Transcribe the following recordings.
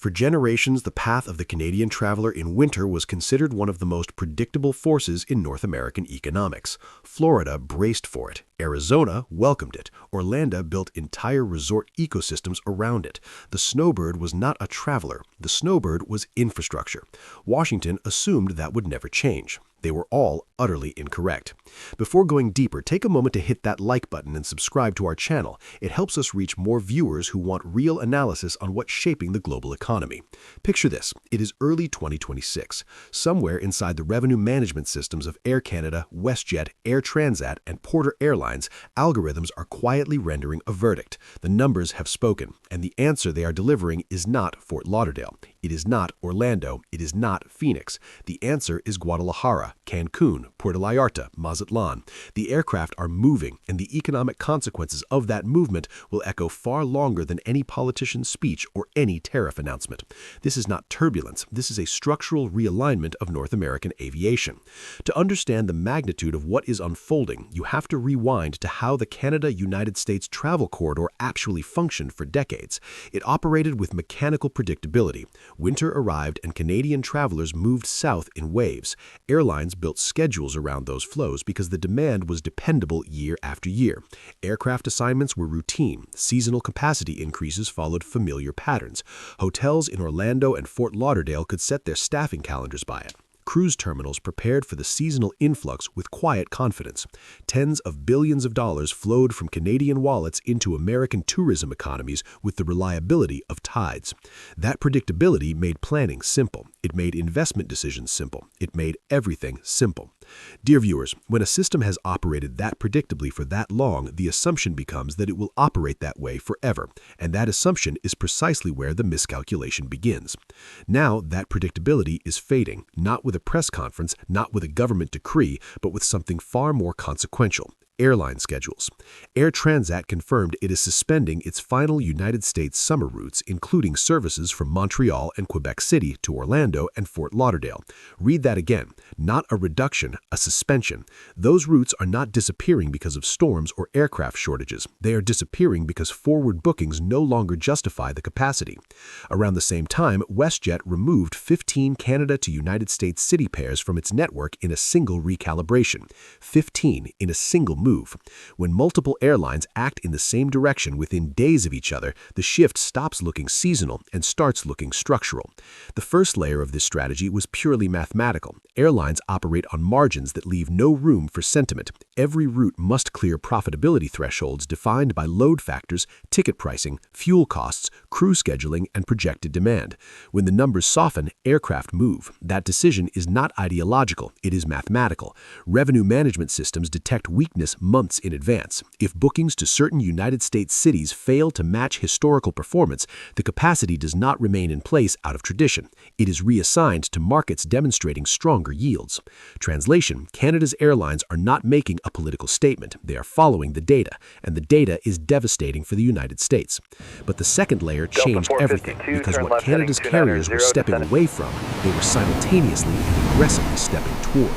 For generations, the path of the Canadian traveler in winter was considered one of the most predictable forces in North American economics. Florida braced for it. Arizona welcomed it. Orlando built entire resort ecosystems around it. The snowbird was not a traveler. The snowbird was infrastructure. Washington assumed that would never change. They were all utterly incorrect. Before going deeper, take a moment to hit that like button and subscribe to our channel. It helps us reach more viewers who want real analysis on what's shaping the global economy. Picture this. It is early 2026. Somewhere inside the revenue management systems of Air Canada, WestJet, Air Transat, and Porter Airlines, algorithms are quietly rendering a verdict. The numbers have spoken, and the answer they are delivering is not Fort Lauderdale. It is not Orlando. It is not Phoenix. The answer is Guadalajara, Cancun, Puerto Vallarta, Mazatlan. The aircraft are moving, and the economic consequences of that movement will echo far longer than any politician's speech or any tariff announcement. This is not turbulence. This is a structural realignment of North American aviation. To understand the magnitude of what is unfolding, you have to rewind to how the Canada-United States travel corridor actually functioned for decades. It operated with mechanical predictability. Winter arrived and Canadian travelers moved south in waves. Airlines built schedules around those flows because the demand was dependable year after year. Aircraft assignments were routine. Seasonal capacity increases followed familiar patterns. Hotels in Orlando and Fort Lauderdale could set their staffing calendars by it. Cruise terminals prepared for the seasonal influx with quiet confidence. Tens of billions of dollars flowed from Canadian wallets into American tourism economies with the reliability of tides. That predictability made planning simple. It made investment decisions simple. It made everything simple. Dear viewers, when a system has operated that predictably for that long, the assumption becomes that it will operate that way forever, and that assumption is precisely where the miscalculation begins. Now, that predictability is fading, not with a press conference, not with a government decree, but with something far more consequential. Airline schedules. Air Transat confirmed it is suspending its final United States summer routes, including services from Montreal and Quebec City to Orlando and Fort Lauderdale. Read that again. Not a reduction, a suspension. Those routes are not disappearing because of storms or aircraft shortages. They are disappearing because forward bookings no longer justify the capacity. Around the same time, WestJet removed 15 Canada to United States city pairs from its network in a single recalibration. 15 in a single move. When multiple airlines act in the same direction within days of each other, the shift stops looking seasonal and starts looking structural. The first layer of this strategy was purely mathematical. Airlines operate on margins that leave no room for sentiment. Every route must clear profitability thresholds defined by load factors, ticket pricing, fuel costs, crew scheduling, and projected demand. When the numbers soften, aircraft move. That decision is not ideological, it is mathematical. Revenue management systems detect weakness months in advance. If bookings to certain United States cities fail to match historical performance, the capacity does not remain in place out of tradition. It is reassigned to markets demonstrating stronger yields. Translation: Canada's airlines are not making a political statement. They are following the data, and the data is devastating for the United States. But the second layer changed everything, because what Canada's carriers were stepping away from, they were simultaneously and aggressively stepping toward.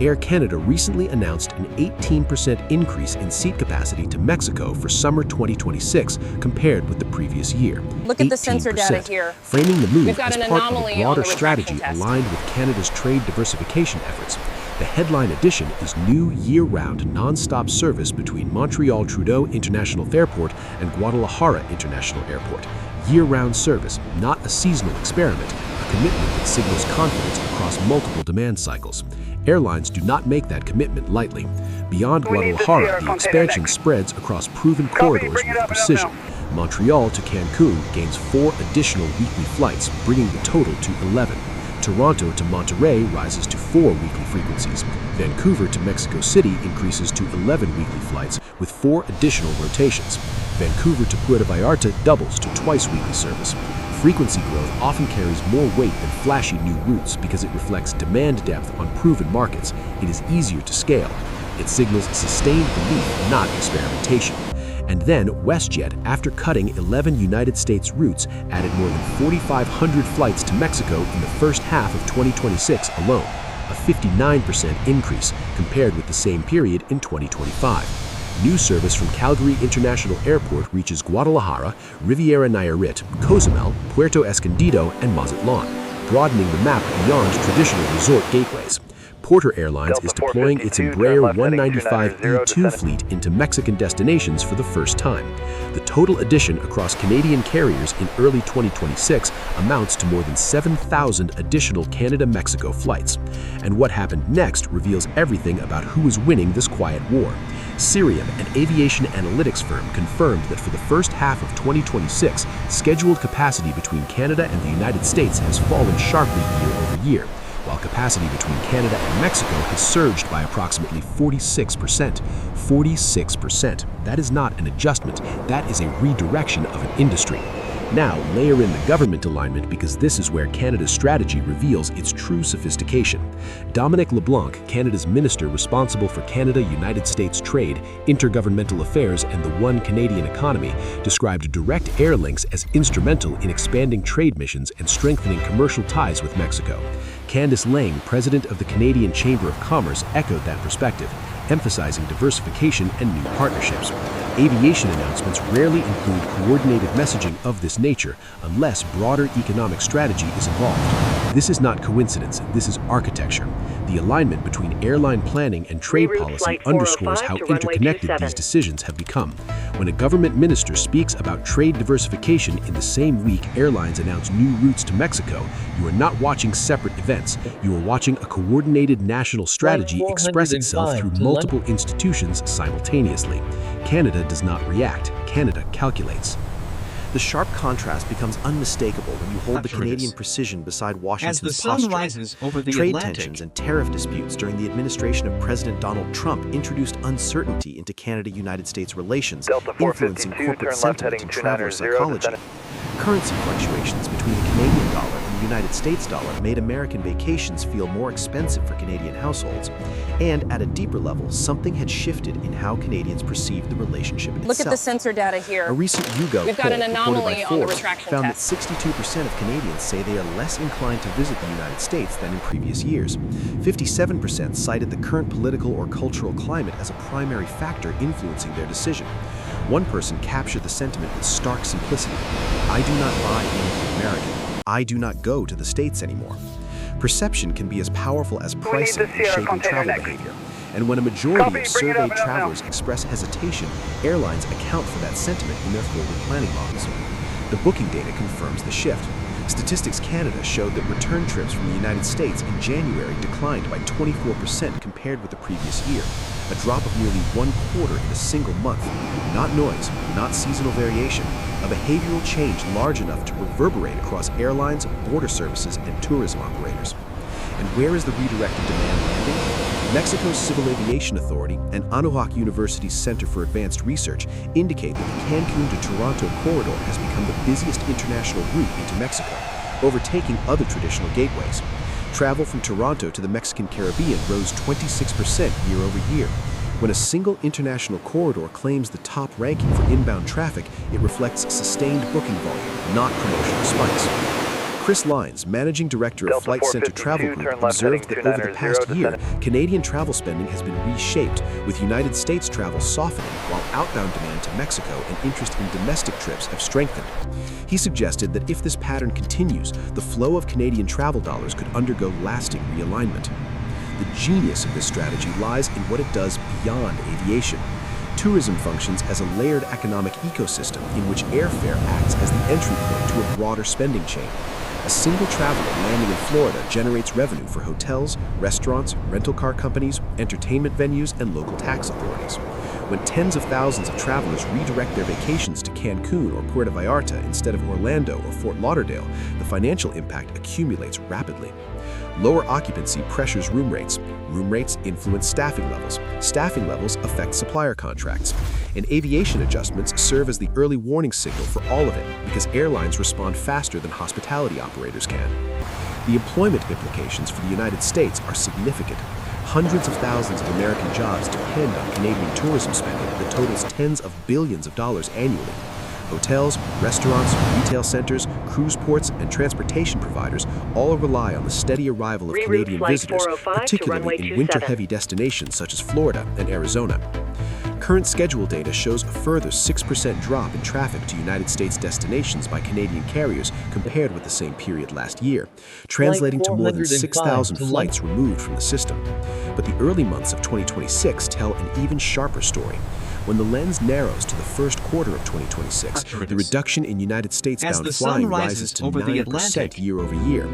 Air Canada recently announced an 18% increase in seat capacity to Mexico for summer 2026 compared with the previous year. Look at the sensor data here. Framing the move We've got as an part of a anomaly broader on the strategy retraction test. aligned with Canada's trade diversification efforts. The headline edition is new year-round non-stop service between Montreal Trudeau International Airport and Guadalajara International Airport. Year-round service, not a seasonal experiment, a commitment that signals confidence across multiple demand cycles. Airlines do not make that commitment lightly. Beyond Guadalajara, the expansion spreads across proven corridors with precision. Montreal to Cancun gains 4 additional weekly flights, bringing the total to 11. Toronto to Monterrey rises to 4 weekly frequencies. Vancouver to Mexico City increases to 11 weekly flights with 4 additional rotations. Vancouver to Puerto Vallarta doubles to twice weekly service. Frequency growth often carries more weight than flashy new routes because it reflects demand depth on proven markets. It is easier to scale. It signals sustained belief, not experimentation. And then WestJet, after cutting 11 United States routes, added more than 4,500 flights to Mexico in the first half of 2026 alone, a 59% increase compared with the same period in 2025. New service from Calgary International Airport reaches Guadalajara, Riviera Nayarit, Cozumel, Puerto Escondido, and Mazatlan, broadening the map beyond traditional resort gateways. Porter Airlines is deploying its Embraer 195E2 fleet into Mexican destinations for the first time. The total addition across Canadian carriers in early 2026 amounts to more than 7,000 additional Canada-Mexico flights. And what happened next reveals everything about who is winning this quiet war. Cirium, an aviation analytics firm, confirmed that for the first half of 2026, scheduled capacity between Canada and the United States has fallen sharply year over year, while capacity between Canada and Mexico has surged by approximately 46%. 46%. That is not an adjustment, that is a redirection of an industry. Now, layer in the government alignment because this is where Canada's strategy reveals its true sophistication. Dominic LeBlanc, Canada's minister responsible for Canada-United States trade, intergovernmental affairs, and the One Canadian economy, described direct air links as instrumental in expanding trade missions and strengthening commercial ties with Mexico. Candice Lang, president of the Canadian Chamber of Commerce, echoed that perspective, emphasizing diversification and new partnerships. Aviation announcements rarely include coordinated messaging of this nature unless broader economic strategy is involved. This is not coincidence, this is architecture. The alignment between airline planning and trade policy underscores how interconnected these decisions have become. When a government minister speaks about trade diversification in the same week airlines announce new routes to Mexico, you are not watching separate events. You are watching a coordinated national strategy express itself through multiple institutions simultaneously. Canada does not react, Canada calculates. The sharp contrast becomes unmistakable when you hold the Canadian precision beside Washington's posture. Trade tensions and tariff disputes during the administration of President Donald Trump introduced uncertainty into Canada-United States relations, influencing corporate sentiment and traveler psychology. Currency fluctuations between the Canadian dollar and the United States dollar made American vacations feel more expensive for Canadian households. And at a deeper level, something had shifted in how Canadians perceived the relationship itself. Look at the sensor data here. A recent Yougov We've got an anomaly on the retraction found test. that 62% of Canadians say they are less inclined to visit the United States than in previous years. 57% cited the current political or cultural climate as a primary factor influencing their decision. One person captured the sentiment with stark simplicity. I do not buy anything American. I do not go to the States anymore. Perception can be as powerful as pricing in shaping travel behavior. And when a majority of surveyed travelers express hesitation, airlines account for that sentiment in their forward planning models. The booking data confirms the shift. Statistics Canada showed that return trips from the United States in January declined by 24% compared with the previous year, a drop of nearly 1/4 in a single month. Not noise, not seasonal variation, a behavioral change large enough to reverberate across airlines, border services, and tourism operators. And where is the redirected demand landing? Mexico's Civil Aviation Authority and Anáhuac University's Center for Advanced Research indicate that the Cancun to Toronto corridor has become the busiest international route into Mexico, overtaking other traditional gateways. Travel from Toronto to the Mexican Caribbean rose 26% year over year. When a single international corridor claims the top ranking for inbound traffic, it reflects sustained booking volume, not promotional spikes. Chris Lines, Managing Director of Flight Center Travel Group, observed that over the past year, Canadian travel spending has been reshaped, with United States travel softening while outbound demand to Mexico and interest in domestic trips have strengthened. He suggested that if this pattern continues, the flow of Canadian travel dollars could undergo lasting realignment. The genius of this strategy lies in what it does beyond aviation. Tourism functions as a layered economic ecosystem in which airfare acts as the entry point to a broader spending chain. A single traveler landing in Florida generates revenue for hotels, restaurants, rental car companies, entertainment venues, and local tax authorities. When tens of thousands of travelers redirect their vacations to Cancun or Puerto Vallarta instead of Orlando or Fort Lauderdale, the financial impact accumulates rapidly. Lower occupancy pressures room rates. Room rates influence staffing levels. Staffing levels affect supplier contracts. And aviation adjustments serve as the early warning signal for all of it because airlines respond faster than hospitality operators can. The employment implications for the United States are significant. Hundreds of thousands of American jobs depend on Canadian tourism spending that totals tens of billions of dollars annually. Hotels, restaurants, retail centers, cruise ports, and transportation providers all rely on the steady arrival of Canadian visitors, particularly in winter-heavy destinations such as Florida and Arizona. Current schedule data shows a further 6% drop in traffic to United States destinations by Canadian carriers compared with the same period last year, translating to more than 6,000 flights removed from the system. But the early months of 2026 tell an even sharper story. When the lens narrows to the first quarter of 2026, the reduction in United States-bound flying rises to 9% year-over-year.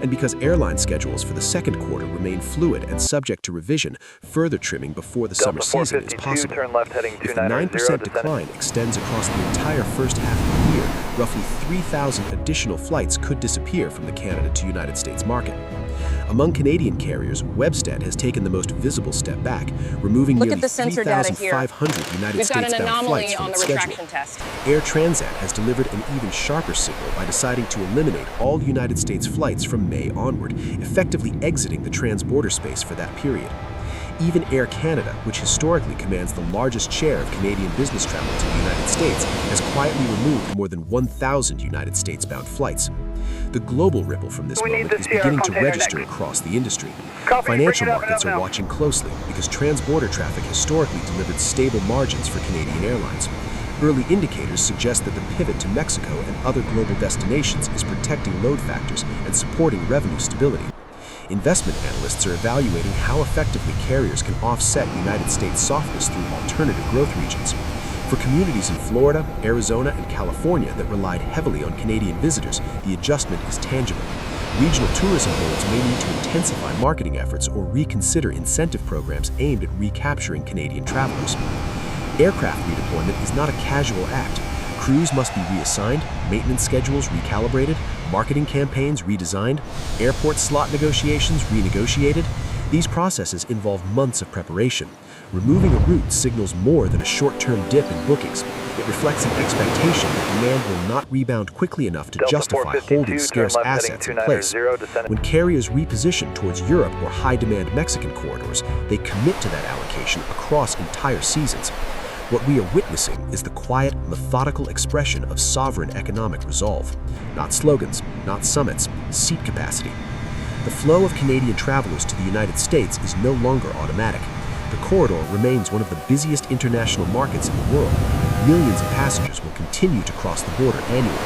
And because airline schedules for the second quarter remain fluid and subject to revision, further trimming before the summer season is possible. If the 9% decline extends across the entire first half of the year, roughly 3,000 additional flights could disappear from the Canada to United States market. Among Canadian carriers, WestJet has taken the most visible step back, removing nearly 3,500 United States-bound flights from its schedule. Air Transat has delivered an even sharper signal by deciding to eliminate all United States flights from May onward, effectively exiting the transborder space for that period. Even Air Canada, which historically commands the largest share of Canadian business travel to the United States, has quietly removed more than 1,000 United States-bound flights. The global ripple from this moment is beginning to register across the industry. Financial markets are watching closely because transborder traffic historically delivered stable margins for Canadian airlines. Early indicators suggest that the pivot to Mexico and other global destinations is protecting load factors and supporting revenue stability. Investment analysts are evaluating how effectively carriers can offset United States softness through alternative growth regions. For communities in Florida, Arizona, and California that relied heavily on Canadian visitors, the adjustment is tangible. Regional tourism boards may need to intensify marketing efforts or reconsider incentive programs aimed at recapturing Canadian travelers. Aircraft redeployment is not a casual act. Crews must be reassigned, maintenance schedules recalibrated, marketing campaigns redesigned, airport slot negotiations renegotiated. These processes involve months of preparation. Removing a route signals more than a short-term dip in bookings. It reflects an expectation that demand will not rebound quickly enough to justify holding scarce assets in place. When carriers reposition towards Europe or high-demand Mexican corridors, they commit to that allocation across entire seasons. What we are witnessing is the quiet, methodical expression of sovereign economic resolve. Not slogans, not summits, seat capacity. The flow of Canadian travelers to the United States is no longer automatic. The corridor remains one of the busiest international markets in the world. Millions of passengers will continue to cross the border annually.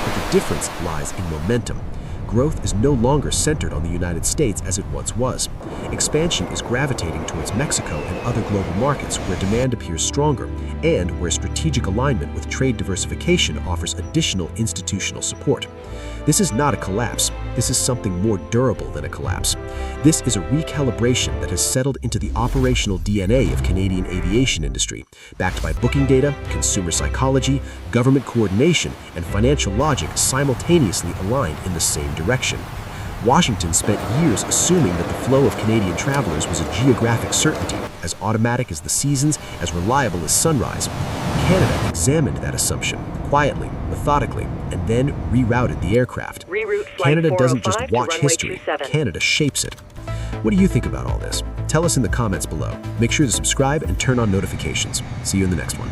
But the difference lies in momentum. Growth is no longer centered on the United States as it once was. Expansion is gravitating towards Mexico and other global markets where demand appears stronger and where strategic alignment with trade diversification offers additional institutional support. This is not a collapse. This is something more durable than a collapse. This is a recalibration that has settled into the operational DNA of Canadian aviation industry, backed by booking data, consumer psychology, government coordination, and financial logic simultaneously aligned in the same direction. Washington spent years assuming that the flow of Canadian travelers was a geographic certainty, as automatic as the seasons, as reliable as sunrise. Canada examined that assumption, quietly, methodically, and then rerouted the aircraft. Canada doesn't just watch history, Canada shapes it. What do you think about all this? Tell us in the comments below. Make sure to subscribe and turn on notifications. See you in the next one.